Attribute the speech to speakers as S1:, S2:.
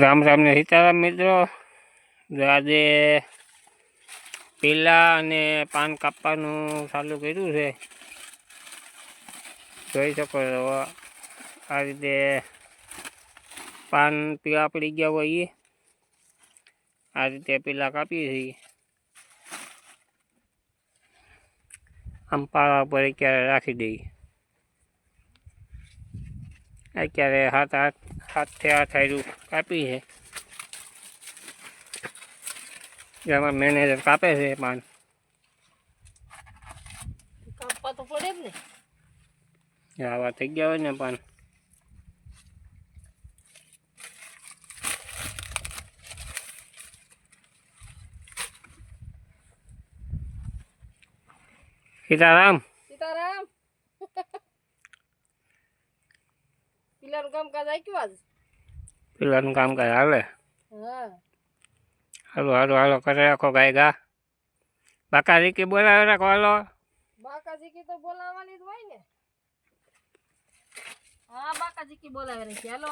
S1: રામ રામ ને સીતારામ મિત્રો. આજે પીલા અને પાન કાપવાનું ચાલુ કર્યું છે. જોઈ શકો છો આ રીતે પાન પીળા પડી ગયા હોય આ રીતે પીલા કાપીએ છીએ. આમ પાળા પર અત્યારે રાખી દઈએ. અત્યારે હાથથી 8 હાર્યું કાપી છે. જેમાં મેનેજર કાપે છે પાન.
S2: કાપવા તો પડે જ ને.
S1: આવા થઈ ગયા હોય ને પાન. સીતારામ.
S2: સીતારામ. પિલાનું કામકાજ આક્યું આજ.
S1: પીલાનું કામકાજ હાલે.
S2: હા.
S1: હાલો કરે રાખો ગાય ગા. બાકા રીકી બોલાવે રાખો હાલો.
S2: બાકાજીકી તો બોલાવવાની જ હોય ને. હા બાકાજીકી બોલાવે રાખી હાલો.